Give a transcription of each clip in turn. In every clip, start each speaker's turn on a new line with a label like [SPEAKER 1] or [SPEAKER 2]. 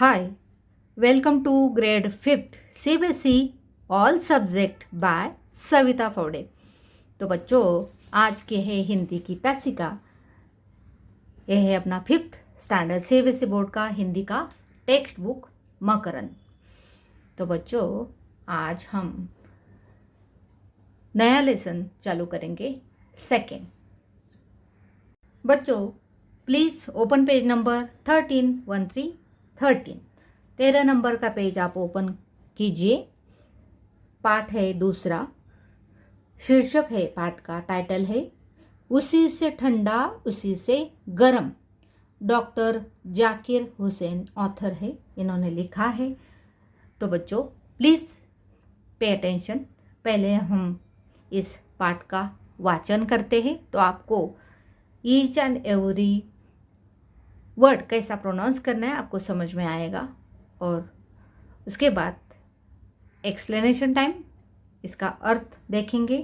[SPEAKER 1] Hi, welcome to grade 5th CBSE all subject by Savita Phaude. तो बच्चों, आज के है हिंदी की तासिका। यह है अपना 5th स्टैंडर्ड CBSE बोर्ड का हिंदी का टेक्स्ट बुक मकरंद। तो बच्चों, आज हम नया लेसन चालू करेंगे सेकेंड। बच्चों, please open page number 13 number का पेज आप ओपन कीजिए। पाठ है दूसरा। शीर्षक है पाठ का, टाइटल है उसी से ठंडा उसी से गरम। डॉक्टर जाकिर हुसैन ऑथर है, इन्होंने लिखा है। तो बच्चों प्लीज़ पे अटेंशन। पहले हम इस पाठ का वाचन करते हैं तो आपको ईच एंड एवरी वर्ड कैसा प्रोनाउंस करना है आपको समझ में आएगा। और उसके बाद एक्सप्लेनेशन टाइम, इसका अर्थ देखेंगे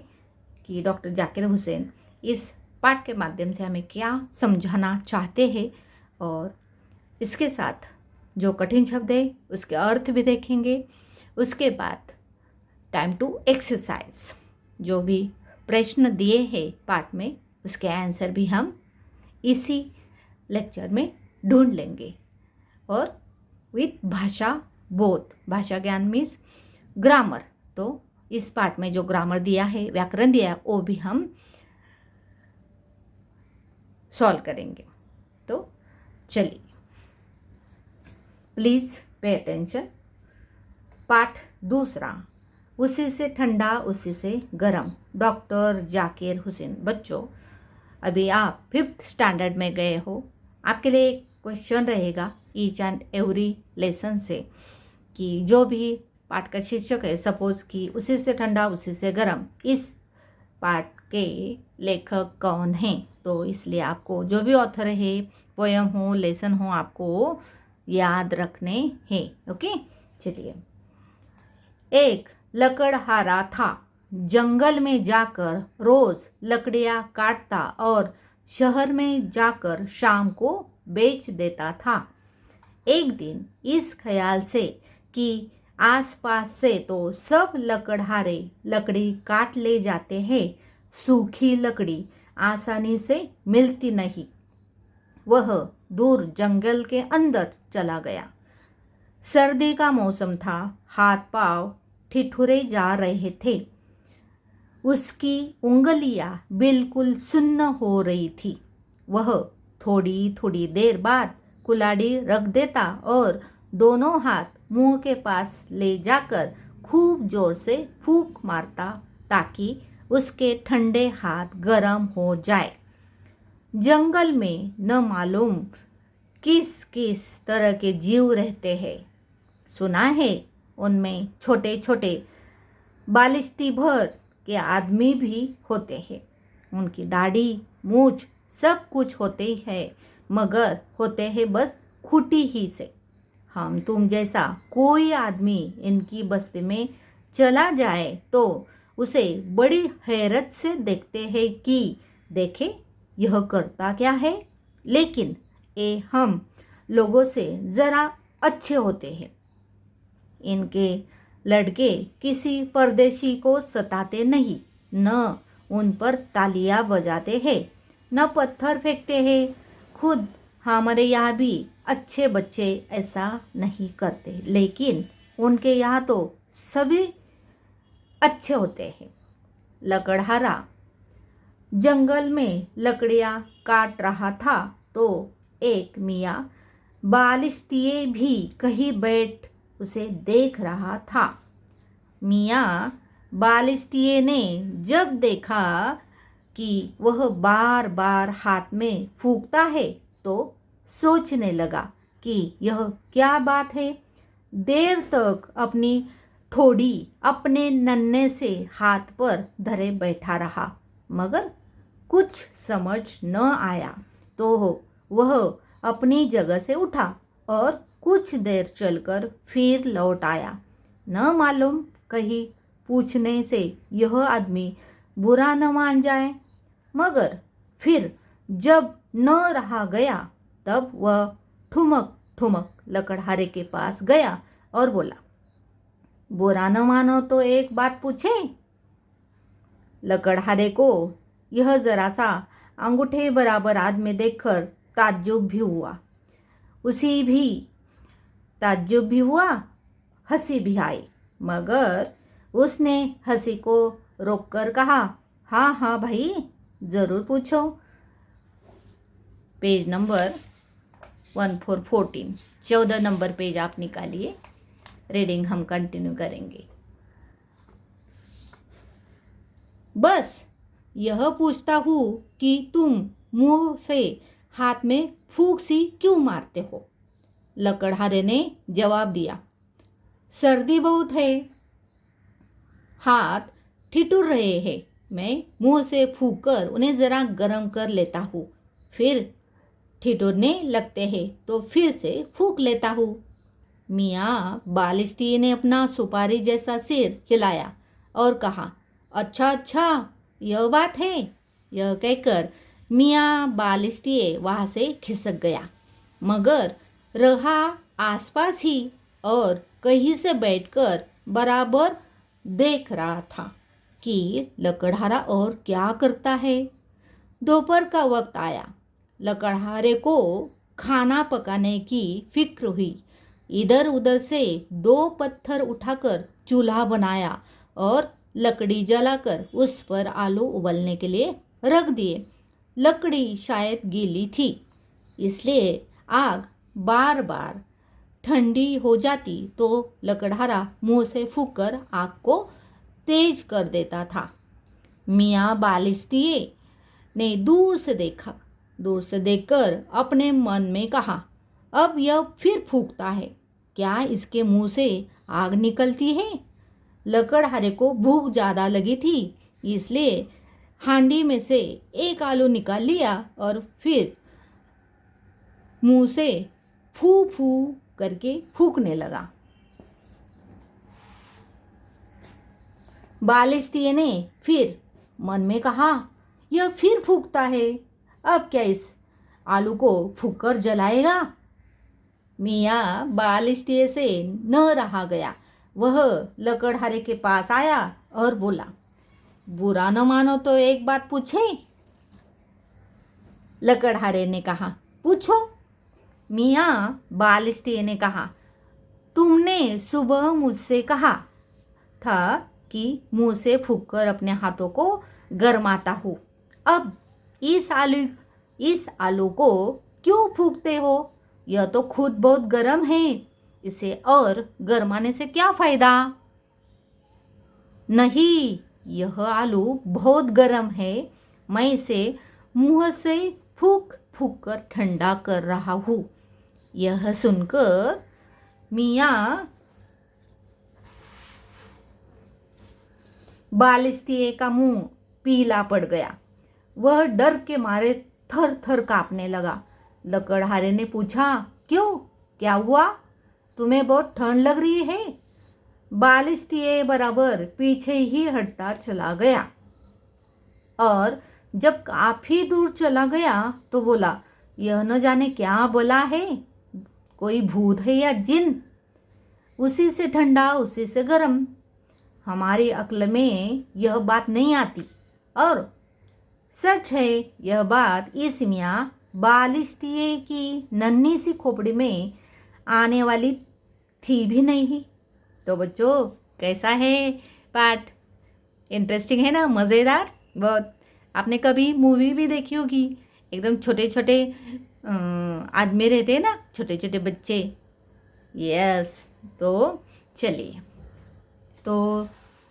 [SPEAKER 1] कि डॉक्टर जाकिर हुसैन इस पाठ के माध्यम से हमें क्या समझाना चाहते हैं। और इसके साथ जो कठिन शब्द है उसके अर्थ भी देखेंगे। उसके बाद टाइम टू एक्सरसाइज, जो भी प्रश्न दिए हैं पाठ में उसके आंसर भी हम इसी लेक्चर में ढूंढ लेंगे। और विथ भाषा बोध, भाषा ज्ञान मीन्स ग्रामर। तो इस पार्ट में जो ग्रामर दिया है, व्याकरण दिया है, वो भी हम सॉल्व करेंगे। तो चलिए, प्लीज़ पे अटेंशन। पाठ दूसरा, उसी से ठंडा उसी से गरम। डॉक्टर जाकिर हुसैन। बच्चों, अभी आप 5th स्टैंडर्ड में गए हो, आपके लिए एक क्वेश्चन रहेगा ईच एंड एवरी लेसन से कि जो भी पाठ का शीर्षक है, सपोज कि उसी से ठंडा उसी से गरम, इस पाठ के लेखक कौन हैं। तो इसलिए आपको जो भी ऑथर है, पोयम हो, लेसन हो, आपको याद रखने हैं। ओके, चलिए। एक लकड़हारा था, जंगल में जाकर रोज लकड़ियाँ काटता और शहर में जाकर शाम को बेच देता था। एक दिन इस ख्याल से कि आसपास से तो सब लकड़हारे लकड़ी काट ले जाते हैं, सूखी लकड़ी आसानी से मिलती नहीं, वह दूर जंगल के अंदर चला गया। सर्दी का मौसम था, हाथ पांव ठिठुरे जा रहे थे, उसकी उंगलियां बिल्कुल सुन्न हो रही थी। वह थोड़ी थोड़ी देर बाद कुल्हाड़ी रख देता और दोनों हाथ मुंह के पास ले जाकर खूब जोर से फूंक मारता ताकि उसके ठंडे हाथ गर्म हो जाए। जंगल में न मालूम किस किस तरह के जीव रहते हैं। सुना है उनमें छोटे छोटे बालिश्ती भर के आदमी भी होते हैं। उनकी दाढ़ी मूछ सब कुछ होते हैं, मगर होते हैं बस खूटी ही से। हम तुम जैसा कोई आदमी इनकी बस्ती में चला जाए तो उसे बड़ी हैरत से देखते हैं कि देखे यह करता क्या है। लेकिन ये हम लोगों से ज़रा अच्छे होते हैं। इनके लड़के किसी परदेशी को सताते नहीं, न उन पर तालियां बजाते हैं, न पत्थर फेंकते हैं। खुद हमारे यहाँ भी अच्छे बच्चे ऐसा नहीं करते, लेकिन उनके यहाँ तो सभी अच्छे होते हैं। लकड़हारा जंगल में लकड़ियाँ काट रहा था तो एक मियाँ बालिश्तिये भी कहीं बैठ उसे देख रहा था। मियाँ बालिश्तिये ने जब देखा कि वह बार बार हाथ में फूंकता है तो सोचने लगा कि यह क्या बात है। देर तक अपनी ठोड़ी अपने नन्हे से हाथ पर धरे बैठा रहा, मगर कुछ समझ न आया। तो वह अपनी जगह से उठा और कुछ देर चलकर फिर लौट आया। न मालूम कहीं पूछने से यह आदमी बुरा न मान जाए। मगर फिर जब न रहा गया तब वह ठुमक ठुमक लकड़हारे के पास गया और बोला, बुरा न मानो तो एक बात पूछे। लकड़हारे को यह जरा सा अंगूठे बराबर आदमी देखकर ताज्जुब भी हुआ, उसी भी ताज्जुब भी हुआ, हंसी भी आई, मगर उसने हंसी को रोककर कहा, हाँ हाँ भाई ज़रूर पूछो। पेज नंबर 1414, 14 नंबर पेज आप निकालिए, रीडिंग हम कंटिन्यू करेंगे। बस यह पूछता हूँ कि तुम मुंह से हाथ में फूंक सी क्यों मारते हो। लकड़हारे ने जवाब दिया, सर्दी बहुत है, हाथ ठिठुर रहे हैं, मैं मुंह से फूंक कर उन्हें ज़रा गर्म कर लेता हूँ, फिर ठिठुरने लगते हैं तो फिर से फूंक लेता हूँ। मियाँ बालिश्ती ने अपना सुपारी जैसा सिर हिलाया और कहा, अच्छा अच्छा यह बात है। यह कहकर मियाँ बालिश्ती वहाँ से खिसक गया, मगर रहा आसपास ही और कहीं से बैठकर बराबर देख रहा था कि लकड़हारा और क्या करता है। दोपहर का वक्त आया, लकड़हारे को खाना पकाने की फिक्र हुई। इधर उधर से 2 पत्थर उठाकर चूल्हा बनाया और लकड़ी जलाकर उस पर आलू उबलने के लिए रख दिए। लकड़ी शायद गीली थी, इसलिए आग बार बार ठंडी हो जाती तो लकड़हारा मुंह से फूंककर आग को तेज कर देता था। मियाँ बालिश्ती ने दूर से देखा, दूर से देखकर अपने मन में कहा, अब यह फिर फूंकता है, क्या इसके मुंह से आग निकलती है। लकड़हारे को भूख ज़्यादा लगी थी, इसलिए हांडी में से एक आलू निकाल लिया और फिर मुंह से फू फू करके फूंकने लगा। बालिश्ती ने फिर मन में कहा, यह फिर फूंकता है, अब क्या इस आलू को फूंककर जलाएगा। मियाँ बालिश्ती से न रहा गया, वह लकड़हारे के पास आया और बोला, बुरा न मानो तो एक बात पूछे। लकड़हारे ने कहा, पूछो। मियाँ बालिश्ती ने कहा, तुमने सुबह मुझसे कहा था कि मुंह से फूंककर अपने हाथों को गरमाता हूँ, अब इस आलू को क्यों फूंकते हो। यह तो खुद बहुत गर्म है, इसे और गरमाने से क्या फ़ायदा। नहीं, यह आलू बहुत गर्म है, मैं इसे मुंह से फूंक फूंक कर ठंडा कर रहा हूँ। यह सुनकर मियाँ बालिश्ती का मुंह पीला पड़ गया, वह डर के मारे थर थर कांपने लगा। लकड़हारे ने पूछा, क्यों, क्या हुआ, तुम्हें बहुत ठंड लग रही है। बालिश्ती बराबर पीछे ही हटता चला गया और जब काफी दूर चला गया तो बोला, यह न जाने क्या बोला है, कोई भूत है या जिन, उसी से ठंडा उसी से गर्म, हमारी अक्ल में यह बात नहीं आती। और सच है यह बात इस मियाँ बालिश्ती की नन्ही सी खोपड़ी में आने वाली थी भी नहीं। तो बच्चों कैसा है पाठ, इंटरेस्टिंग है ना, मज़ेदार बहुत। आपने कभी मूवी भी देखी होगी, एकदम छोटे छोटे आदमी रहते हैं ना, छोटे छोटे बच्चे। यस, तो चलिए, तो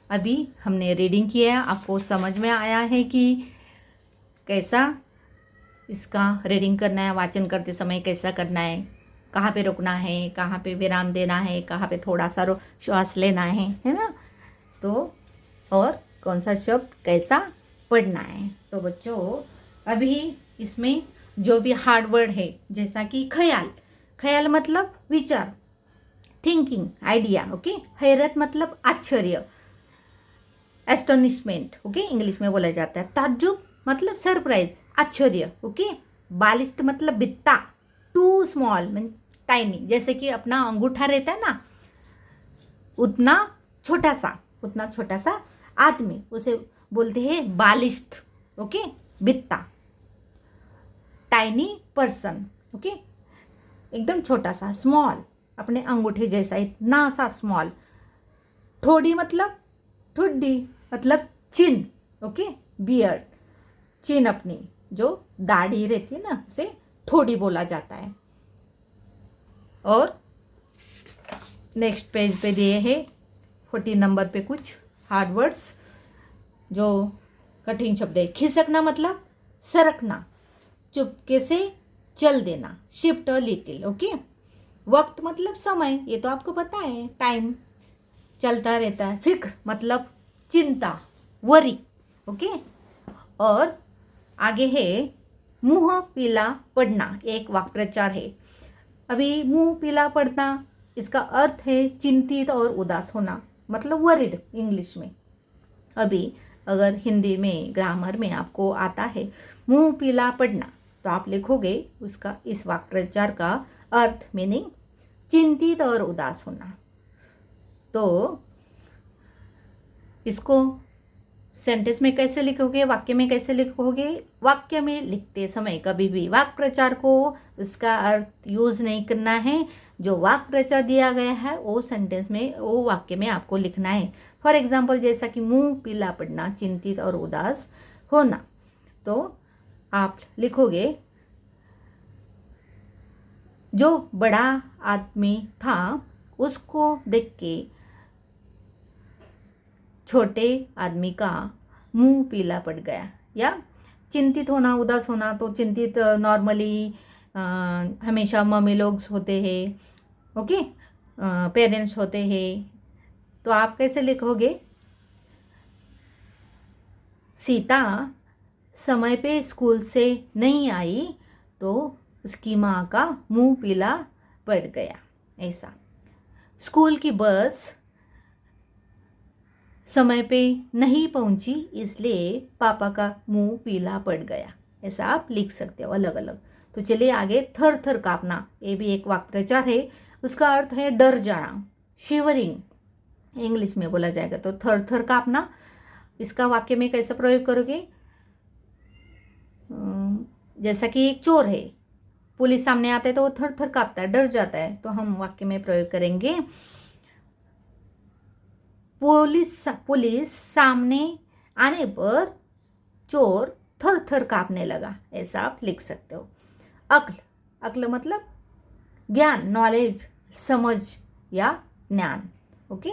[SPEAKER 1] अभी हमने रीडिंग किया, आपको समझ में आया है कि कैसा इसका रीडिंग करना है, वाचन करते समय कैसा करना है, कहाँ पे रुकना है, कहाँ पे विराम देना है, कहाँ पे थोड़ा सा श्वास लेना है ना, तो और कौन सा शब्द कैसा पढ़ना है। तो बच्चों अभी इसमें जो भी हार्ड वर्ड है, जैसा कि ख्याल, ख्याल मतलब विचार, थिंकिंग, आइडिया, ओके। हैरत मतलब आश्चर्य, एस्टोनिशमेंट, ओके, इंग्लिश में बोला जाता है। ताज्जुब मतलब सरप्राइज, आश्चर्य, ओके। बालिश्त मतलब बित्ता, टू स्मॉल मीन टाइनी, जैसे कि अपना अंगूठा रहता है ना, उतना छोटा सा आदमी, उसे बोलते हैं बालिश्त, ओके, बित्ता, टाइनी पर्सन, ओके, एकदम छोटा सा, स्मॉल, अपने अंगूठे जैसा, इतना सा स्मॉल। ठोड़ी मतलब ठुड्डी, मतलब चिन, ओके, बियर्ड, चिन अपनी जो दाढ़ी रहती है ना, उसे ठोड़ी बोला जाता है। और नेक्स्ट पेज पे दिए है 14 नंबर पे कुछ हार्ड वर्ड्स, जो कठिन शब्द है। खिसकना मतलब सरकना, चुपके से चल देना, शिफ्ट अ लिटिल, ओके। वक्त मतलब समय, ये तो आपको पता है, टाइम चलता रहता है। फिक्र मतलब चिंता, वरी, ओके। और आगे है मुंह पीला पड़ना, एक वाक्य प्रचार है। अभी मुंह पीला पड़ना, इसका अर्थ है चिंतित और उदास होना, मतलब वरिड इंग्लिश में। अभी अगर हिंदी में ग्रामर में आपको आता है मुंह पीला पड़ना, तो आप लिखोगे उसका, इस वाक्य प्रचार का अर्थ मीनिंग चिंतित और उदास होना। तो इसको सेंटेंस में कैसे लिखोगे, वाक्य में कैसे लिखोगे? वाक्य में लिखते समय कभी भी वाक्य प्रचार को उसका अर्थ यूज नहीं करना है। जो वाक्य प्रचार दिया गया है वो सेंटेंस में, वो वाक्य में आपको लिखना है। फॉर एग्जाम्पल, जैसा कि मुंह पीला पड़ना, चिंतित और उदास होना, तो आप लिखोगे जो बड़ा आदमी था उसको देख के छोटे आदमी का मुंह पीला पड़ गया। या चिंतित होना, उदास होना, तो चिंतित नॉर्मली हमेशा मम्मी लोग होते हैं, ओके, पेरेंट्स होते हैं। तो आप कैसे लिखोगे? सीता समय पे स्कूल से नहीं आई तो उसकी माँ का मुंह पीला पड़ गया, ऐसा। स्कूल की बस समय पे नहीं पहुंची इसलिए पापा का मुंह पीला पड़ गया, ऐसा आप लिख सकते हो अलग अलग। तो चलिए आगे, थर थर कांपना, ये भी एक वाक्य प्रचार है। उसका अर्थ है डर जाना, शिवरिंग इंग्लिश में बोला जाएगा। तो थर थर कांपना, इसका वाक्य में कैसे प्रयोग करोगे? जैसा कि एक चोर है, पुलिस सामने आता है तो वो थर थर कांपता है, डर जाता है। तो हम वाक्य में प्रयोग करेंगे पुलिस सामने आने पर चोर थर थर कांपने लगा, ऐसा आप लिख सकते हो। अक्ल मतलब ज्ञान, नॉलेज, समझ या ज्ञान, ओके।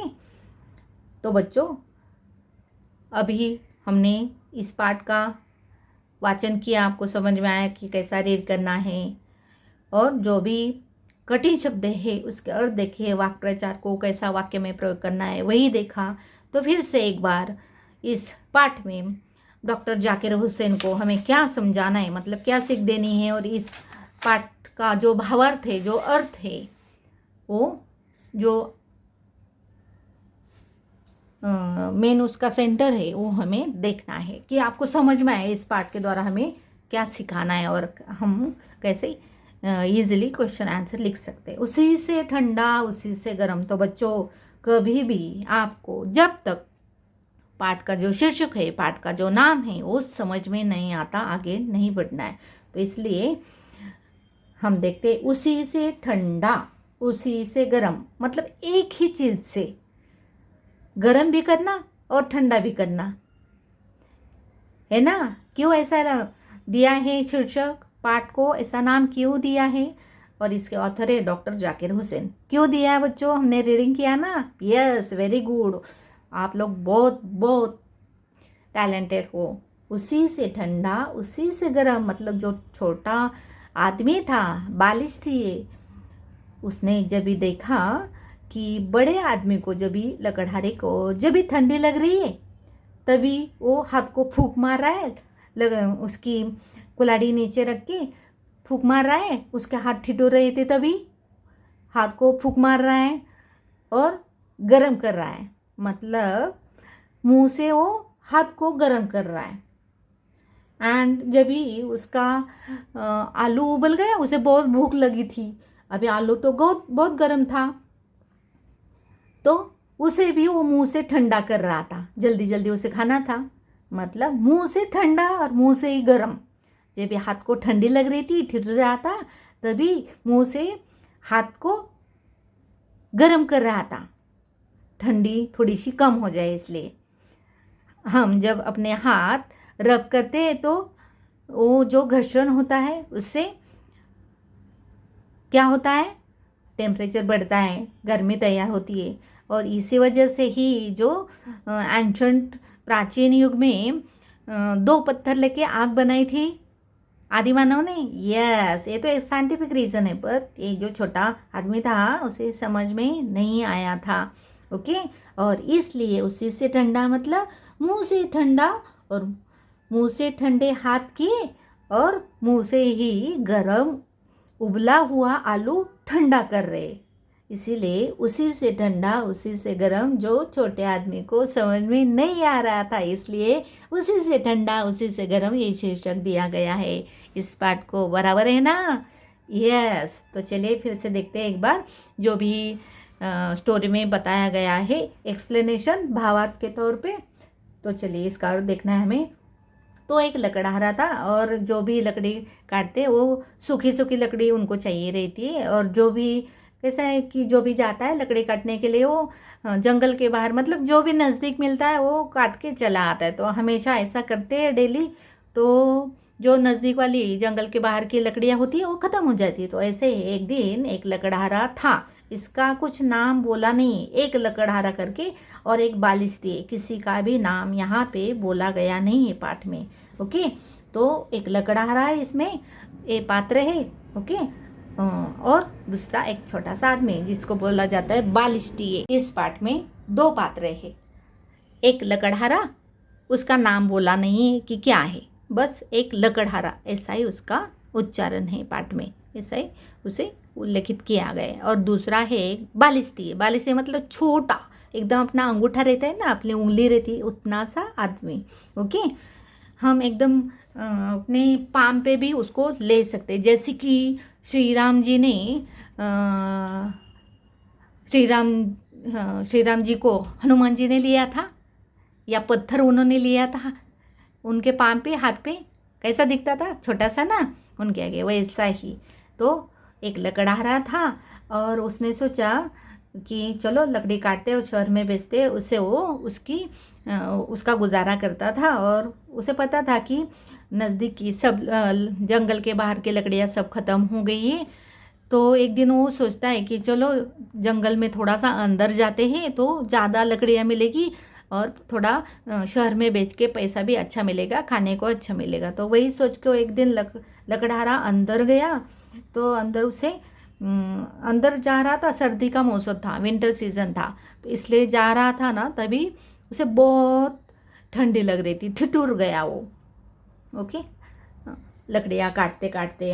[SPEAKER 1] तो बच्चों, अभी हमने इस पाठ का वाचन किया, आपको समझ में आया कि कैसा रीड करना है, और जो भी कठिन शब्द है उसके अर्थ देखे, वाक्य प्रचार को कैसा वाक्य में प्रयोग करना है वही देखा। तो फिर से एक बार इस पाठ में डॉक्टर जाकिर हुसैन को हमें क्या समझाना है, मतलब क्या सीख देनी है, और इस पाठ का जो भावार्थ है, जो अर्थ है, वो जो मेन उसका सेंटर है, वो हमें देखना है कि आपको समझ में आए इस पाठ के द्वारा हमें क्या सिखाना है, और हम कैसे ईजिली क्वेश्चन आंसर लिख सकते हैं। उसी से ठंडा उसी से गर्म। तो बच्चों, कभी भी आपको जब तक पाठ का जो शीर्षक है, पाठ का जो नाम है, वो समझ में नहीं आता, आगे नहीं बढ़ना है। तो इसलिए हम देखते उसी से ठंडा उसी से गर्म, मतलब एक ही चीज़ से गर्म भी करना और ठंडा भी करना है ना। क्यों ऐसा दिया है शीर्षक, पाठ को ऐसा नाम क्यों दिया है? और इसके ऑथर है डॉक्टर जाकिर हुसैन। क्यों दिया है बच्चों? हमने रीडिंग किया ना, यस, वेरी गुड, आप लोग बहुत बहुत टैलेंटेड हो। उसी से ठंडा उसी से गर्म, मतलब जो छोटा आदमी था, बालिश थी, उसने जब भी देखा कि बड़े आदमी को, जब भी लकड़हारे को जब भी ठंडी लग रही है, तभी वो हाथ को फूंक मार रहा है, उसकी कुल्हाड़ी नीचे रख के फूंक मार रहा है, उसके हाथ ठिठुर रहे थे तभी हाथ को फूंक मार रहा है और गरम कर रहा है, मतलब मुंह से वो हाथ को गरम कर रहा है। एंड जब भी उसका आलू उबल गया, उसे बहुत भूख लगी थी, अभी आलू तो बहुत बहुत गर्म था, तो उसे भी वो मुंह से ठंडा कर रहा था, जल्दी जल्दी उसे खाना था, मतलब मुंह से ठंडा और मुंह से ही गर्म। जब भी हाथ को ठंडी लग रही थी, ठिठुर रहा था, तभी मुंह से हाथ को गर्म कर रहा था, ठंडी थोड़ी सी कम हो जाए इसलिए। हम जब अपने हाथ रब करते हैं तो वो जो घर्षण होता है उससे क्या होता है, टेम्परेचर बढ़ता है, गर्मी तैयार होती है। और इसी वजह से ही जो एंशंट प्राचीन युग में दो पत्थर लेके आग बनाई थी आदि मानव ने। यस, ये तो एक साइंटिफिक रीज़न है, पर ये जो छोटा आदमी था उसे समझ में नहीं आया था। ओके, और इसलिए उसी से ठंडा मतलब मुंह से ठंडा, और मुंह से ठंडे हाथ किए और मुंह से ही गरम उबला हुआ आलू ठंडा कर रहे, इसीलिए उसी से ठंडा उसी से गरम जो छोटे आदमी को समझ में नहीं आ रहा था, इसलिए उसी से ठंडा उसी से गरम ये शीर्षक दिया गया है। इस पाठ को बराबर है ना? यस, तो चलिए फिर से देखते हैं एक बार जो भी स्टोरी में बताया गया है, एक्सप्लेनेशन भावार्थ के तौर पे। तो चलिए इसका और देखना है हमें। तो एक लकड़हारा था, और जो भी लकड़ी काटते वो सूखी सूखी लकड़ी उनको चाहिए रहती है, और जो भी कैसा है कि जो भी जाता है लकड़ी काटने के लिए वो जंगल के बाहर मतलब जो भी नज़दीक मिलता है वो काट के चला आता है। तो हमेशा ऐसा करते हैं डेली, तो जो नज़दीक वाली जंगल के बाहर की लकड़ियाँ होती है वो ख़त्म हो जाती है। तो ऐसे ही एक दिन एक लकड़हारा था, इसका कुछ नाम बोला नहीं, एक लकड़हारा करके और एक बालिश दिए, किसी का भी नाम यहाँ पे बोला गया नहीं है पाठ में। ओके, तो एक लकड़हारा है इसमें, ये पात्र है। ओके, और दूसरा एक छोटा सा आदमी जिसको बोला जाता है बालिश दिए। इस पाठ में दो पात्र है, एक लकड़हारा, उसका नाम बोला नहीं है कि क्या है, बस एक लकड़हारा ऐसा ही उसका उच्चारण है पाठ में, ऐसा ही उसे उल्लेखित किया गया है। और दूसरा है बालिस्ती, बालिस्ती मतलब छोटा, एकदम अपना अंगूठा रहता है ना, अपनी उंगली रहती है उतना सा आदमी। ओके, हम एकदम अपने पाम पे भी उसको ले सकते हैं, जैसे कि श्री राम जी ने श्री राम जी को हनुमान जी ने लिया था, या पत्थर उन्होंने लिया था, उनके पाम पे हाथ पे कैसा दिखता था, छोटा सा ना, उनके आगे वैसा ही। तो एक लकड़हारा था, और उसने सोचा कि चलो लकड़ी काटते और शहर में बेचते, उससे वो उसका गुजारा करता था। और उसे पता था कि नज़दीक की सब जंगल के बाहर की लकड़ियाँ सब ख़त्म हो गई है। तो एक दिन वो सोचता है कि चलो जंगल में थोड़ा सा अंदर जाते हैं तो ज़्यादा लकड़ियाँ मिलेगी, और थोड़ा शहर में बेच के पैसा भी अच्छा मिलेगा, खाने को अच्छा मिलेगा। तो वही सोच के एक दिन लकड़हारा अंदर गया। तो अंदर उसे अंदर जा रहा था, सर्दी का मौसम था, विंटर सीजन था, तो इसलिए जा रहा था ना, तभी उसे बहुत ठंडी लग रही थी, ठिठुर गया वो। ओके, लकड़ियाँ काटते काटते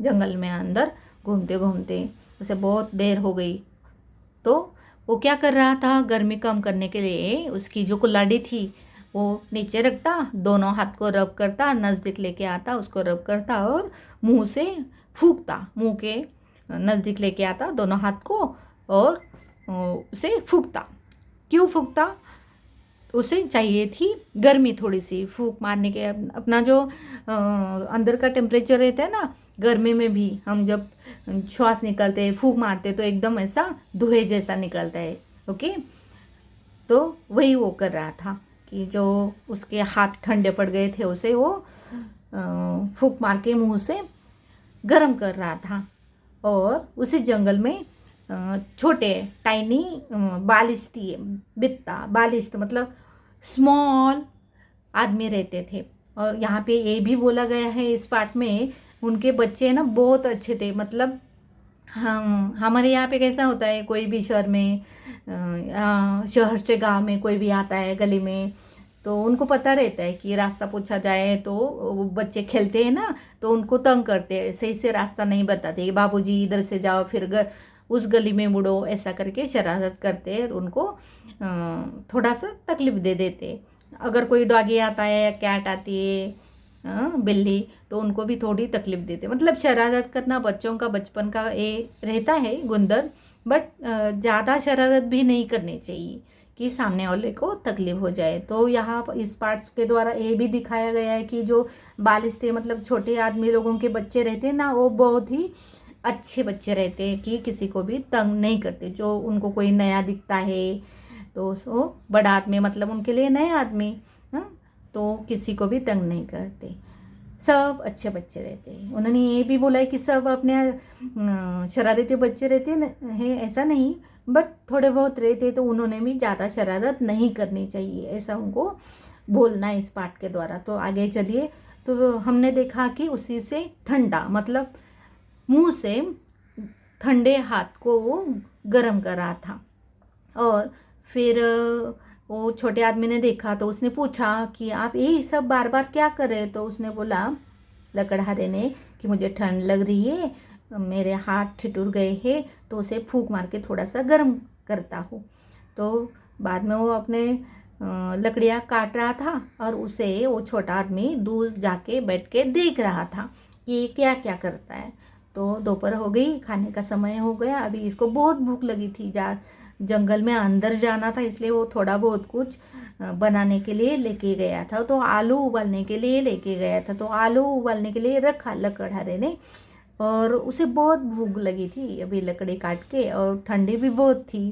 [SPEAKER 1] जंगल में अंदर घूमते घूमते उसे बहुत देर हो गई। तो वो क्या कर रहा था, गर्मी कम करने के लिए उसकी जो कुल्हाड़ी थी वो नीचे रखता, दोनों हाथ को रब करता, नज़दीक लेके आता, उसको रब करता और मुंह से फूंकता, मुंह के नज़दीक लेके आता दोनों हाथ को और उसे फूंकता। क्यों फूंकता? उसे चाहिए थी गर्मी, थोड़ी सी फूंक मारने के, अपना जो अंदर का टेम्परेचर रहता है ना, गर्मी में भी हम जब श्वास निकलते हैं, फूंक मारते तो एकदम ऐसा धुएं जैसा निकलता है। ओके, तो वही वो कर रहा था कि जो उसके हाथ ठंडे पड़ गए थे उसे वो फूंक मार के मुंह से गर्म कर रहा था। और उसी जंगल में छोटे टाइनी बालिश थी, बित्ता बालिश मतलब स्मॉल आदमी रहते थे। और यहाँ पे ये भी बोला गया है इस पाठ में, उनके बच्चे ना बहुत अच्छे थे। मतलब हम हमारे यहाँ पे कैसा होता है, कोई भी शहर में शहर से गांव में कोई भी आता है गली में, तो उनको पता रहता है कि रास्ता पूछा जाए तो वो बच्चे खेलते हैं ना, तो उनको तंग करते हैं, सही से रास्ता नहीं बताते कि बाबूजी इधर से जाओ, फिर उस गली में मुड़ो, ऐसा करके शरारत करते हैं और उनको थोड़ा सा तकलीफ दे देते। अगर कोई डॉगी आता है या कैट आती है बिल्ली, तो उनको भी थोड़ी तकलीफ देते, मतलब शरारत करना बच्चों का बचपन का ये रहता है गुंदर, बट ज़्यादा शरारत भी नहीं करनी चाहिए कि सामने वाले को तकलीफ हो जाए। तो यहाँ इस पार्ट्स के द्वारा ये भी दिखाया गया है कि जो बालिश थे, मतलब छोटे आदमी लोगों के बच्चे रहते हैं ना, वो बहुत ही अच्छे बच्चे रहते हैं कि किसी को भी तंग नहीं करते। जो उनको कोई नया दिखता है तो वो बड़ा आदमी, मतलब उनके लिए नया आदमी, हाँ, तो किसी को भी तंग नहीं करते, सब अच्छे बच्चे रहते हैं। उन्होंने ये भी बोला है कि सब अपने शरारती बच्चे रहते हैं ऐसा नहीं, बट थोड़े बहुत रहते, तो उन्होंने भी ज़्यादा शरारत नहीं करनी चाहिए, ऐसा उनको बोलना है इस पाठ के द्वारा। तो आगे चलिए, तो हमने देखा कि उसी से ठंडा, मतलब मुंह से ठंडे हाथ को वो गर्म कर रहा था। और फिर वो छोटे आदमी ने देखा तो उसने पूछा कि आप ये सब बार बार क्या कर रहे हैं? तो उसने बोला, लकड़हारे ने, कि मुझे ठंड लग रही है, मेरे हाथ ठिठुर गए हैं, तो उसे फूंक मार के थोड़ा सा गर्म करता हूँ। तो बाद में वो अपने लकड़ियाँ काट रहा था और उसे वो छोटा आदमी दूर जाके बैठ के देख रहा था कि क्या क्या करता है। तो दोपहर हो गई, खाने का समय हो गया, अभी इसको बहुत भूख लगी थी, जंगल में अंदर जाना था, इसलिए वो थोड़ा बहुत कुछ बनाने के लिए लेके गया था। तो आलू उबालने के लिए लेके गया था, तो आलू उबालने के लिए रखा लकड़हारे ने, और उसे बहुत भूख लगी थी अभी लकड़ी काट के, और ठंडी भी बहुत थी।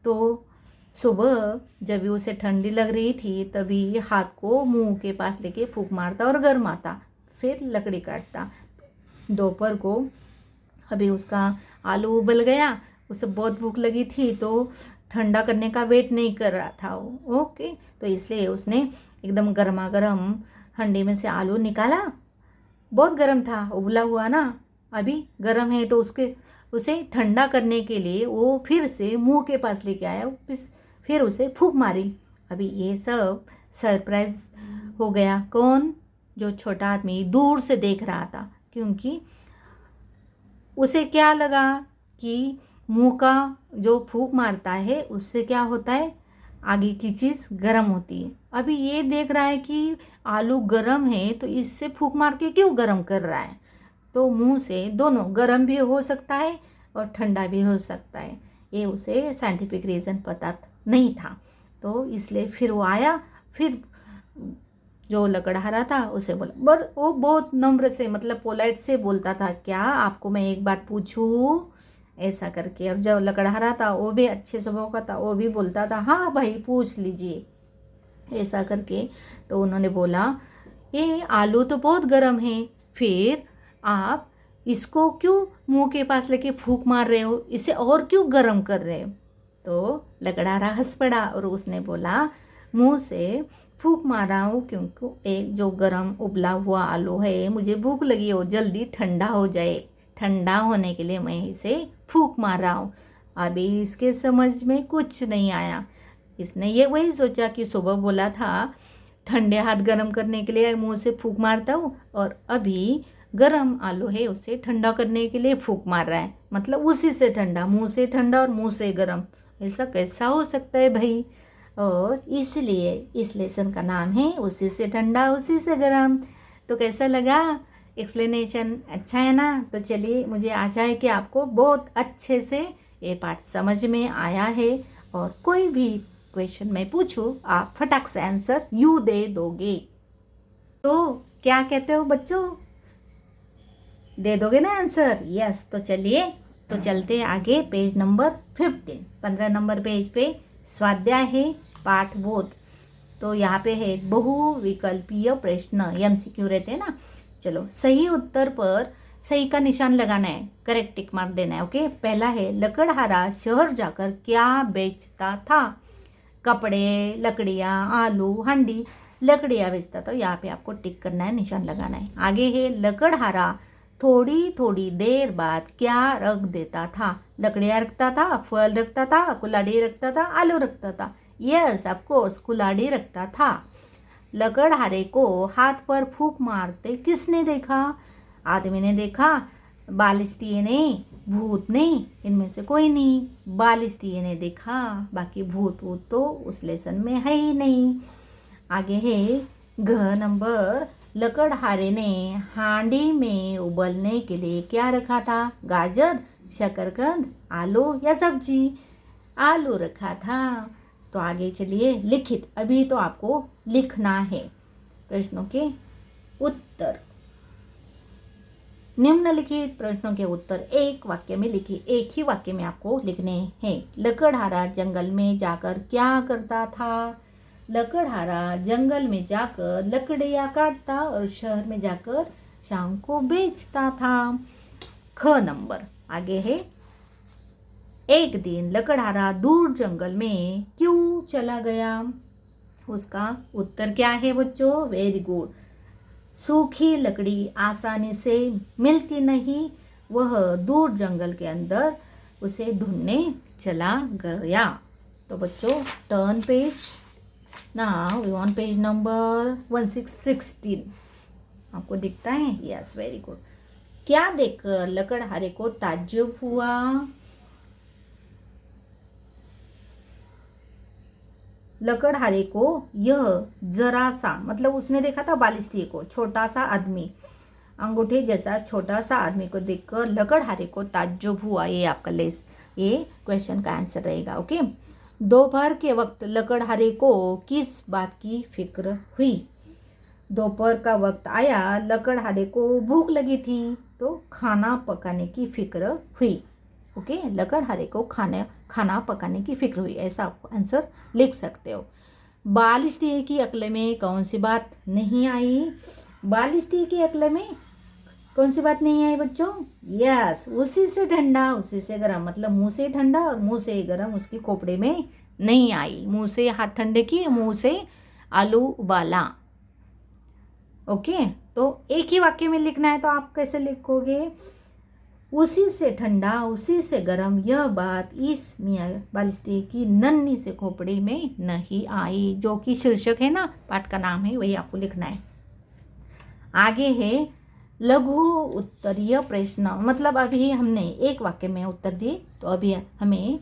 [SPEAKER 1] तो सुबह जब भी उसे ठंडी लग रही थी, तभी हाथ को मुंह के पास लेके फूंक मारता और गरमाता, फिर लकड़ी काटता। दोपहर को अभी उसका आलू उबल गया, उसे बहुत भूख लगी थी, तो ठंडा करने का वेट नहीं कर रहा था वो, ओके। तो इसलिए उसने एकदम गर्मा गर्म हंडी में से आलू निकाला, बहुत गर्म था, उबला हुआ ना, अभी गर्म है, तो उसे ठंडा करने के लिए वो फिर से मुंह के पास लेके आया, फिर उसे फूंक मारी। अभी ये सब सरप्राइज हो गया। कौन? जो छोटा आदमी दूर से देख रहा था, क्योंकि उसे क्या लगा कि मुंह का जो फूंक मारता है उससे क्या होता है, आगे की चीज़ गर्म होती है। अभी ये देख रहा है कि आलू गर्म है, तो इससे फूंक मार के क्यों गर्म कर रहा है? तो मुंह से दोनों गर्म भी हो सकता है और ठंडा भी हो सकता है, ये उसे साइंटिफिक रीज़न पता नहीं था। तो इसलिए फिर वो आया, फिर जो लकड़हारा था उसे बोला, पर वो बहुत नम्र से, मतलब पोलाइट से बोलता था, क्या आपको मैं एक बात पूछूं, ऐसा करके। और जो लकड़हारा था वो भी अच्छे स्वभाव का था, वो भी बोलता था, हाँ भाई पूछ लीजिए, ऐसा करके। तो उन्होंने बोला, ये आलू तो बहुत गर्म है, फिर आप इसको क्यों मुंह के पास लेके फूंक मार रहे हो, इसे और क्यों गर्म कर रहे हो? तो लकड़हारा हंस पड़ा और उसने बोला, मुंह से फूंक मार रहा हूँ क्योंकि एक जो गर्म उबला हुआ आलू है, मुझे भूख लगी हो, जल्दी ठंडा हो जाए, ठंडा होने के लिए मैं इसे फूंक मार रहा हूँ। अभी इसके समझ में कुछ नहीं आया। इसने ये वही सोचा कि सुबह बोला था ठंडे हाथ गर्म करने के लिए मुंह से फूंक मारता हूँ, और अभी गर्म आलू है उसे ठंडा करने के लिए फूंक मार रहा है, मतलब उसी से ठंडा, मुंह से ठंडा और मुंह से गर्म, ऐसा कैसा हो सकता है भाई? और इसलिए इस लेसन का नाम है उसी से ठंडा उसी से गर्म। तो कैसा लगा एक्सप्लेनेशन? अच्छा है ना? तो चलिए, मुझे आशा है कि आपको बहुत अच्छे से ये पाठ समझ में आया है, और कोई भी क्वेश्चन मैं पूछूं आप फटाक से आंसर यू दे दोगे। तो क्या कहते हो बच्चों, दे दोगे ना आंसर? यस। तो चलिए, तो चलते आगे, पेज नंबर 15 नंबर पेज पे स्वाध्याय है पाठ बोध। तो यहाँ पे है बहुविकल्पीय प्रश्न, MCQ रहते हैं ना। चलो, सही उत्तर पर सही का निशान लगाना है, करेक्ट टिक मार्क देना है, ओके। पहला है, लकड़हारा शहर जाकर क्या बेचता था? कपड़े, लकड़ियाँ, आलू, हंडी। लकड़ियाँ बेचता था, यहाँ पे आपको टिक करना है, निशान लगाना है। आगे है, लकड़हारा थोड़ी थोड़ी देर बाद क्या रख देता था? लकड़ियाँ रखता था, फल रखता था, कुल्हाड़ी रखता था, आलू रखता था। यस, ऑफ कोर्स, कुल्हाड़ी रखता था। लकड़हारे को हाथ पर फूंक मारते किसने देखा? आदमी ने देखा, बालिश्तिये ने, भूत ने, इनमें से कोई नहीं। बालिश्तिये ने देखा, बाकी भूत वूत तो उस लेसन में है ही नहीं। आगे है, घ नंबर लकड़हारे ने हांडी में उबलने के लिए क्या रखा था? गाजर, शकरकंद, आलू या सब्जी? आलू रखा था। तो आगे चलिए, लिखित, अभी तो आपको लिखना है प्रश्नों के उत्तर। निम्नलिखित प्रश्नों के उत्तर एक वाक्य में लिखिए, एक ही वाक्य में आपको लिखने हैं। लकड़हारा जंगल में जाकर क्या करता था? लकड़हारा जंगल में जाकर लकड़ियाँ काटता और शहर में जाकर शाम को बेचता था। ख नंबर आगे है, एक दिन लकड़हारा दूर जंगल में क्यों चला गया? उसका उत्तर क्या है बच्चों? वेरी गुड, सूखी लकड़ी आसानी से मिलती नहीं, वह दूर जंगल के अंदर उसे ढूंढने चला गया। तो बच्चों turn page, now we on page number 1616। आपको दिखता है? Yes, very good. क्या देखकर लकड़हारे को ताज्जुब हुआ? लकड़हारे को यह जरा सा, मतलब उसने देखा था बालिस्तीय को, छोटा सा आदमी, अंगूठे जैसा छोटा सा आदमी को देखकर लकड़हारे को ताज्जुब हुआ। ये आपका ये क्वेश्चन का आंसर रहेगा। ओके, दोपहर के वक्त लकड़हारे को किस बात की फिक्र हुई? दोपहर का वक्त आया, लकड़हारे को भूख लगी थी तो खाना पकाने की फिक्र हुई। ओके, लकड़हारे को खाना पकाने की फिक्र हुई, ऐसा आप आंसर लिख सकते हो। बालिस्तीय की अक्ल में कौन सी बात नहीं आई? बालिस्तीय की अक्ल में कौन सी बात नहीं आई बच्चों? यस, उसी से ठंडा उसी से गर्म, मतलब मुंह से ठंडा और मुंह से गर्म उसकी खोपड़े में नहीं आई। मुंह से हाथ ठंडे की, मुंह से आलू उबाला। ओके, तो एक ही वाक्य में लिखना है, तो आप कैसे लिखोगे? उसी से ठंडा उसी से गर्म, यह बात इस मियाँ बालिस्तीय की नन्ही से खोपड़ी में नहीं आई। जो कि शीर्षक है ना, पाठ का नाम है, वही आपको लिखना है। आगे है लघु उत्तरीय प्रश्न, मतलब अभी हमने एक वाक्य में उत्तर दिए, तो अभी हमें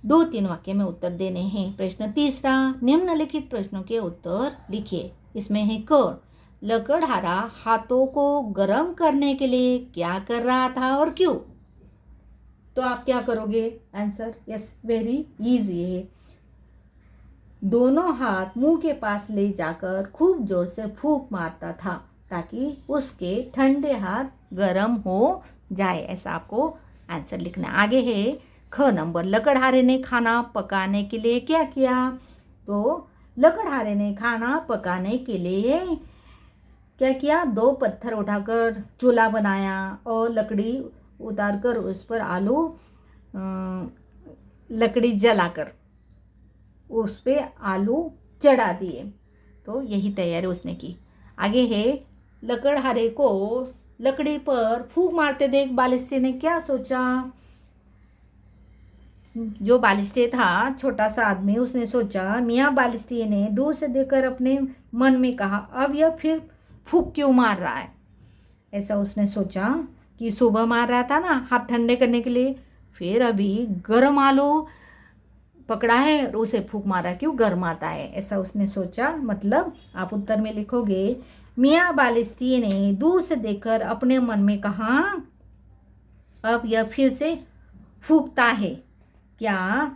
[SPEAKER 1] 2-3 वाक्य में उत्तर देने हैं। प्रश्न तीसरा, निम्नलिखित प्रश्नों के उत्तर लिखिए। इसमें है क, लकड़हारा हाथों को गर्म करने के लिए क्या कर रहा था और क्यों? तो आप क्या करोगे? आंसर यस, वेरी इजी है। दोनों हाथ मुंह के पास ले जाकर खूब जोर से फूंक मारता था ताकि उसके ठंडे हाथ गर्म हो जाए, ऐसा आपको आंसर लिखना। आगे है ख नंबर, लकड़हारे ने खाना पकाने के लिए क्या किया? तो लकड़हारे ने खाना पकाने के लिए क्या किया? 2 पत्थर उठाकर चूल्हा बनाया और लकड़ी उतारकर उस पर लकड़ी जलाकर उस पे आलू चढ़ा दिए। तो यही तैयारी उसने की। आगे है, लकड़हारे को लकड़ी पर फूंक मारते देख बालिस्तीय ने क्या सोचा? जो बालिस्तीय था, छोटा सा आदमी, उसने सोचा, मियाँ बालिस्तीय ने दूर से देखकर अपने मन में कहा, अब यह फिर फूंक क्यों मार रहा है? ऐसा उसने सोचा कि सुबह मार रहा था ना हाथ ठंडे करने के लिए, फिर अभी गर्म आलू पकड़ा है और उसे फूंक मारा, क्यों गर्माता है? ऐसा उसने सोचा। मतलब आप उत्तर में लिखोगे, मियाँ बालिस्तीय ने दूर से देखकर अपने मन में कहा, अब यह फिर से फूंकता है, क्या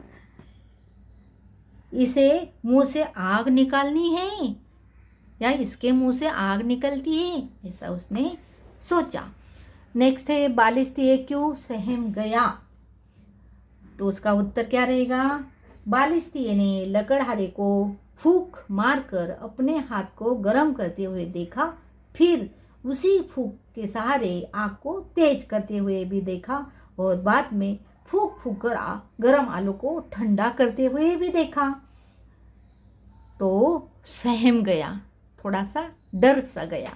[SPEAKER 1] इसे मुंह से आग निकालनी है या इसके मुंह से आग निकलती है? ऐसा उसने सोचा। नेक्स्ट है, बालिस्तीय क्यों सहम गया? तो उसका उत्तर क्या रहेगा? बालिस्तीय ने लकड़हारे को फूंक मारकर अपने हाथ को गर्म करते हुए देखा, फिर उसी फूंक के सहारे आग को तेज करते हुए भी देखा और बाद में फूंक फूंक कर गर्म आलू को ठंडा करते हुए भी देखा। तो सहम गया, थोड़ा सा डर सा गया,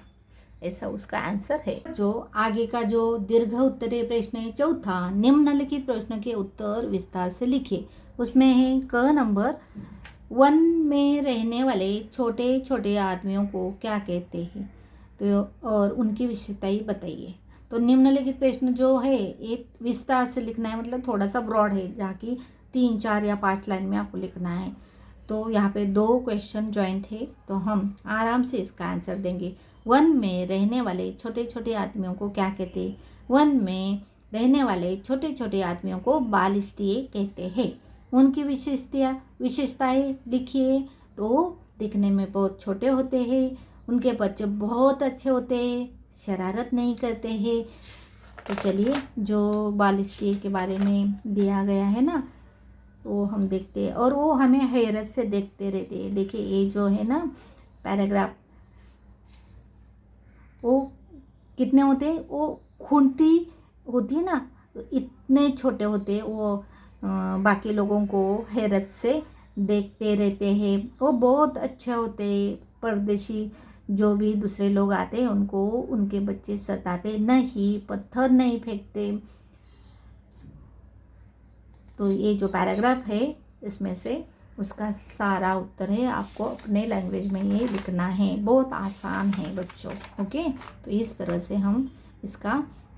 [SPEAKER 1] ऐसा उसका आंसर है। जो आगे का जो दीर्घ उत्तरीय प्रश्न है चौथा, निम्नलिखित प्रश्न के उत्तर विस्तार से लिखिए। उसमें है क नंबर, वन में रहने वाले छोटे छोटे आदमियों को क्या कहते हैं? तो और उनकी विशेषताएं बताइए। तो निम्नलिखित प्रश्न जो है एक विस्तार से लिखना है, मतलब थोड़ा सा ब्रॉड है, जहाँ की 3, 4 या 5 लाइन में आपको लिखना है। तो यहाँ पे 2 क्वेश्चन जॉइंट है, तो हम आराम से इसका आंसर देंगे। वन में रहने वाले छोटे छोटे आदमियों को क्या कहते हैं? वन में रहने वाले छोटे छोटे आदमियों को बालिस्तीय कहते हैं। उनकी विशेषताएं लिखिए। तो दिखने में बहुत छोटे होते हैं, उनके बच्चे बहुत अच्छे होते हैं, शरारत नहीं करते हैं। तो चलिए, जो बालिस्तीय के बारे में दिया गया है ना, वो हम देखते हैं और वो हमें हैरत से देखते रहते हैं। देखिए, ये जो है ना पैराग्राफ, वो कितने होते हैं? वो खूंटी होती है ना, इतने छोटे होते हैं वो। बाकी लोगों को हैरत से देखते रहते हैं। वो बहुत अच्छे होते हैं। परदेशी जो भी दूसरे लोग आते हैं उनको उनके बच्चे सताते नहीं, पत्थर नहीं फेंकते। तो ये जो पैराग्राफ है इसमें से उसका सारा उत्तर है, आपको अपने लैंग्वेज में ये लिखना है। बहुत आसान है बच्चों, ओके। तो इस तरह से हम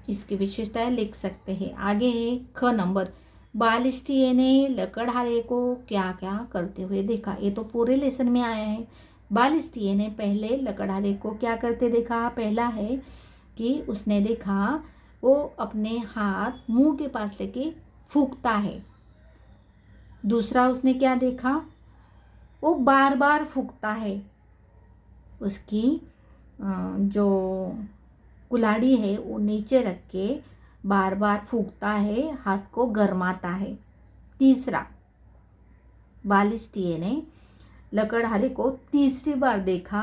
[SPEAKER 1] इसकी विशेषताएं लिख सकते हैं। आगे है ख नंबर, बालिस्तीय ने लकड़हारे को क्या क्या करते हुए देखा। ये तो पूरे लेसन में आया है। बालिस्तीय ने पहले लकड़हारे को क्या करते देखा। पहला है कि उसने देखा वो अपने हाथ मुंह के पास लेके फूंकता है। दूसरा उसने क्या देखा, वो बार बार फूंकता है। उसकी जो कुल्हाड़ी है वो नीचे रख के बार बार फूंकता है, हाथ को गरमाता है। तीसरा, बालिस्तीय ने लकड़हारे को तीसरी बार देखा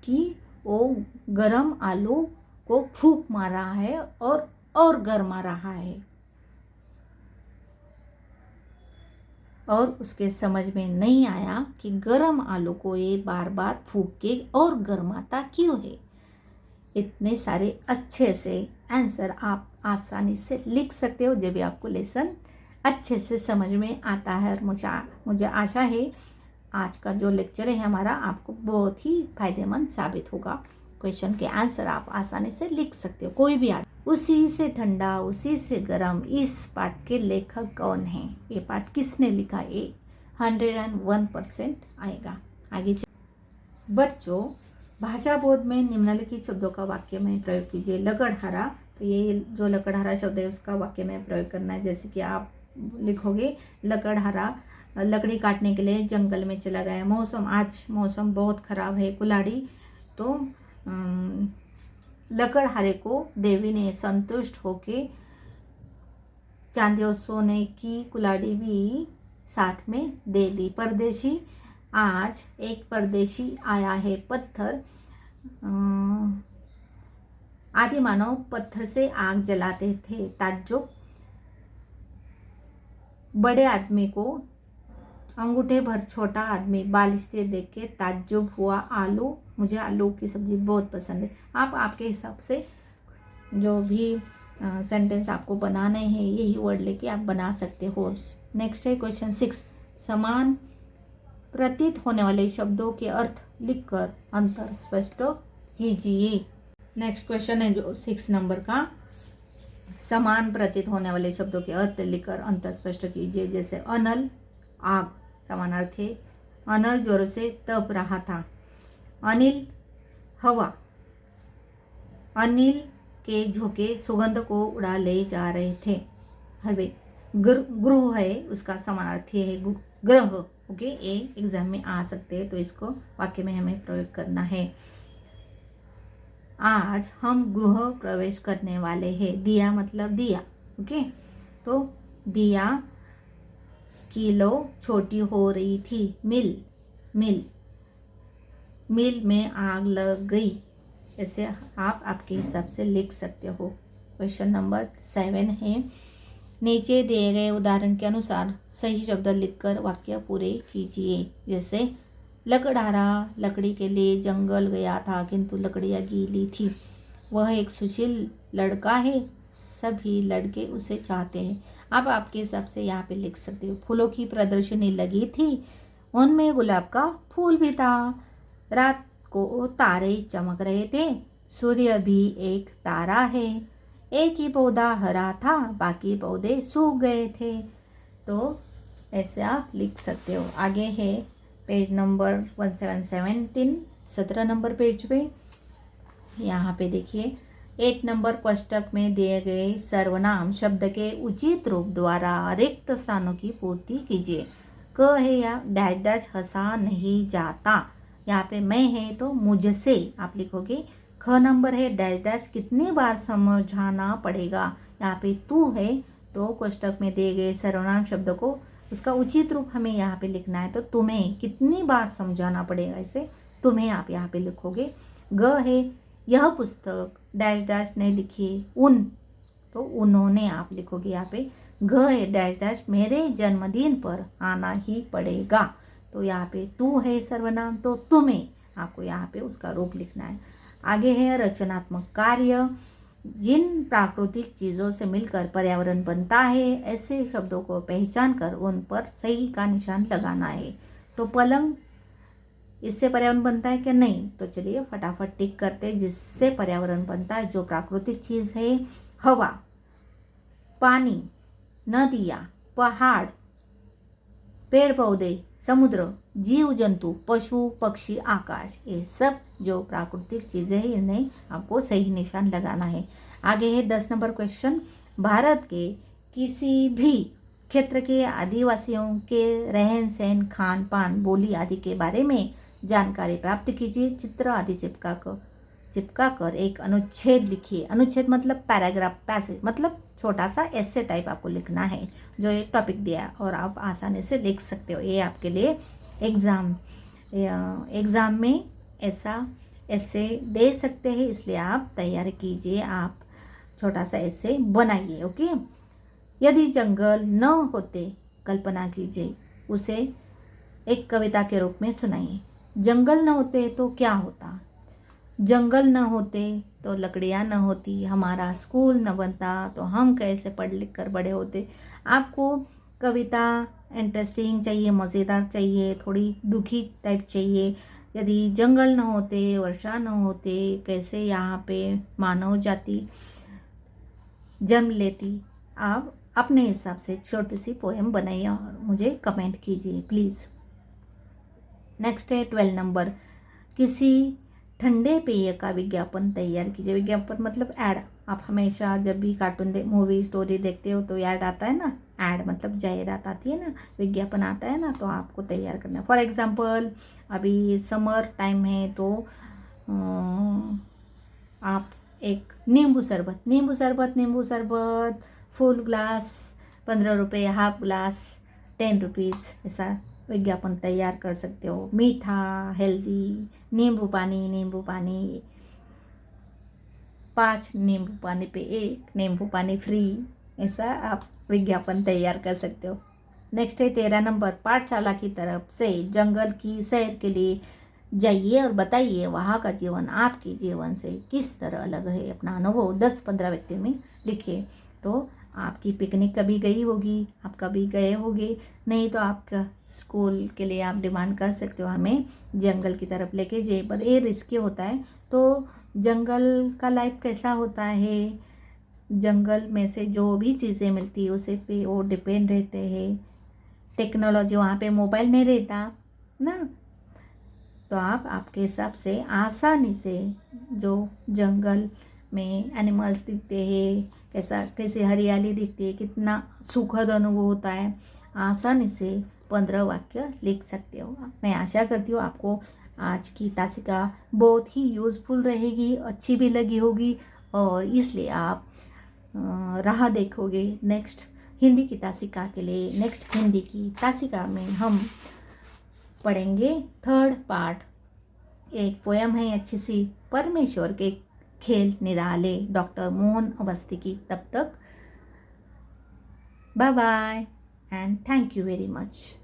[SPEAKER 1] कि वो गरम आलू को फूंक मार रहा है और गरमा रहा है, और उसके समझ में नहीं आया कि गरम आलू को ये बार बार फूंक के और गरमाता क्यों है। इतने सारे अच्छे से आंसर आप आसानी से लिख सकते हो जब भी आपको लेसन अच्छे से समझ में आता है। और मुझे आशा है आज का जो लेक्चर है हमारा आपको बहुत ही फायदेमंद साबित होगा। क्वेश्चन के आंसर आप आसानी से लिख सकते हो, कोई भी उसी से ठंडा उसी से गर्म, इस पाठ के लेखक कौन है? ये पाठ किसने लिखा? ये 101% आएगा। आगे बच्चों, भाषा बोध में निम्नलिखित शब्दों का वाक्य में प्रयोग कीजिए। लकड़हारा, तो ये जो लकड़हारा शब्द है उसका वाक्य में प्रयोग करना है। जैसे कि आप लिखोगे, लकड़हारा लकड़ी काटने के लिए जंगल में चला गया। आज मौसम बहुत खराब है। कुल्हाड़ी, तो लकड़हारे को देवी ने संतुष्ट होके चांदी और सोने की कुल्हाड़ी भी साथ में दे दी। परदेशी, आज एक परदेशी आया है। पत्थर, आदि मानव पत्थर से आग जलाते थे। ताज्जुब, बड़े आदमी को अंगूठे भर छोटा आदमी बालिस्तीय देख के ताज्जुब हुआ। आलू, मुझे आलू की सब्ज़ी बहुत पसंद है। आप आपके हिसाब से जो भी सेंटेंस आपको बनाने हैं यही वर्ड लेके आप बना सकते हो। नेक्स्ट है क्वेश्चन 6, समान प्रतीत होने वाले शब्दों के अर्थ लिखकर अंतर स्पष्ट कीजिए। नेक्स्ट क्वेश्चन है जो 6 नंबर का, समान प्रतीत होने वाले शब्दों के अर्थ लिखकर अंतर स्पष्ट कीजिए। जैसे अनल, आग, समानार्थी है। अनल जोरों से तप रहा था। अनिल, हवा। अनिल के झोंके सुगंध को उड़ा ले जा रहे थे। हवे, ग्रह है, उसका समानार्थी है ग्रह। ओके, ये एग्जाम में आ सकते हैं, तो इसको वाक्य में हमें प्रयोग करना है। आज हम गृह प्रवेश करने वाले हैं। दिया मतलब दिया। ओके, तो दिया किलो छोटी हो रही थी। मिल में आग लग गई। ऐसे आप आपके हिसाब से लिख सकते हो। क्वेश्चन नंबर 7 है, नीचे दिए गए उदाहरण के अनुसार सही शब्द लिखकर वाक्य पूरे कीजिए। जैसे लकड़हारा लकड़ी के लिए जंगल गया था किंतु लकड़ियाँ गीली थी। वह एक सुशील लड़का है, सभी लड़के उसे चाहते हैं। आप आपके हिसाब से यहाँ पे लिख सकते हो। फूलों की प्रदर्शनी लगी थी, उनमें गुलाब का फूल भी था। रात को तारे चमक रहे थे, सूर्य भी एक तारा है। एक ही पौधा हरा था, बाकी पौधे सूख गए थे। तो ऐसे आप लिख सकते हो। आगे है पेज नंबर 17 नंबर पेज पे यहाँ पे देखिए 8 नंबर कोष्टक में दिए गए सर्वनाम शब्द के उचित रूप द्वारा रिक्त स्थानों की पूर्ति कीजिए। क है या डैश डैश हंसा नहीं जाता, यहाँ पे मैं है तो मुझसे आप लिखोगे। ख नंबर है डैश डैश कितनी बार समझाना पड़ेगा, यहाँ पे तू है तो कोष्टक में दिए गए सर्वनाम शब्द को उसका उचित रूप हमें यहाँ पे लिखना है, तो तुम्हें कितनी बार समझाना पड़ेगा, इसे तुम्हें आप यहाँ पे लिखोगे। ग है यह पुस्तक डैश डैश ने लिखी उन, तो उन्होंने आप लिखोगे यहाँ पे। घ है डैश डैश मेरे जन्मदिन पर आना ही पड़ेगा, तो यहाँ पे तू है सर्वनाम तो तुम्हें आपको यहाँ पे उसका रूप लिखना है। आगे है रचनात्मक कार्य, जिन प्राकृतिक चीज़ों से मिलकर पर्यावरण बनता है ऐसे शब्दों को पहचान कर उन पर सही का निशान लगाना है। तो पलंग, इससे पर्यावरण बनता है क्या, नहीं, तो चलिए फटाफट टिक करते हैं जिससे पर्यावरण बनता है, जो प्राकृतिक चीज़ है। हवा, पानी, नदियाँ, पहाड़, पेड़ पौधे, समुद्र, जीव जंतु, पशु पक्षी, आकाश, ये सब जो प्राकृतिक चीज़ें हैं इन्हें आपको सही निशान लगाना है। आगे है 10 नंबर क्वेश्चन, भारत के किसी भी क्षेत्र के आदिवासियों के रहन सहन, खान पान, बोली आदि के बारे में जानकारी प्राप्त कीजिए। चित्र आदि चिपका कर एक अनुच्छेद लिखिए। अनुच्छेद मतलब पैराग्राफ, पैसेज मतलब छोटा सा ऐसे टाइप आपको लिखना है जो एक टॉपिक दिया है और आप आसानी से लिख सकते हो। ये आपके लिए एग्ज़ाम में ऐसा ऐसे दे सकते हैं, इसलिए आप तैयार कीजिए, आप छोटा सा ऐसे बनाइए। ओके, यदि जंगल न होते कल्पना कीजिए, उसे एक कविता के रूप में सुनाइए। जंगल न होते तो क्या होता, जंगल न होते तो लकड़ियाँ न होती, हमारा स्कूल न बनता तो हम कैसे पढ़ लिख कर बड़े होते। आपको कविता इंटरेस्टिंग चाहिए, मज़ेदार चाहिए, थोड़ी दुखी टाइप चाहिए। यदि जंगल न होते, वर्षा न होते, कैसे यहाँ पे मानव जाति जन्म लेती। आप अपने हिसाब से छोटी सी पोएम बनाइए और मुझे कमेंट कीजिए प्लीज़। नेक्स्ट है 12 नंबर, किसी ठंडे पेय का विज्ञापन तैयार कीजिए। विज्ञापन मतलब ऐड, आप हमेशा जब भी कार्टून मूवी स्टोरी देखते हो तो ऐड आता है ना, ऐड मतलब जाहिरात आती है ना, विज्ञापन आता है ना, तो आपको तैयार करना है। फॉर एग्जांपल अभी समर टाइम है तो आप एक नींबू शरबत फुल ग्लास 15 रुपये, हाफ ग्लास 10 रुपीज़, ऐसा विज्ञापन तैयार कर सकते हो। मीठा, हेल्दी, नींबू पानी 5 नींबू पानी पे 1 नींबू पानी फ्री, ऐसा आप विज्ञापन तैयार कर सकते हो। नेक्स्ट है 13 नंबर, पाठशाला की तरफ से जंगल की सैर के लिए जाइए और बताइए वहाँ का जीवन आपके जीवन से किस तरह अलग है। अपना अनुभव 10-15 व्यक्तियों में लिखिए। तो आपकी पिकनिक कभी गई होगी, आप कभी गए होगे, नहीं तो आपका स्कूल के लिए आप डिमांड कर सकते हो हमें जंगल की तरफ लेके जाइए, पर ये रिस्की होता है। तो जंगल का लाइफ कैसा होता है, जंगल में से जो भी चीज़ें मिलती है उसे पे वो डिपेंड रहते हैं। टेक्नोलॉजी, वहाँ पे मोबाइल नहीं रहता ना, तो आप आपके हिसाब से आसानी से जो जंगल में एनिमल्स दिखते हैं, कैसे हरियाली दिखती है, कितना सुखद अनुभव होता है, आसानी से 15 वाक्य लिख सकते हो। मैं आशा करती हूँ आपको आज की तासिका बहुत ही यूज़फुल रहेगी, अच्छी भी लगी होगी और इसलिए आप राह देखोगे नेक्स्ट हिंदी की तासिका के लिए। नेक्स्ट हिंदी की तासिका में हम पढ़ेंगे 3rd पार्ट, एक पोयम है अच्छी सी, परमेश्वर के खेल निराले, डॉक्टर मोहन अवस्थी की। तब तक bye bye and thank you very much.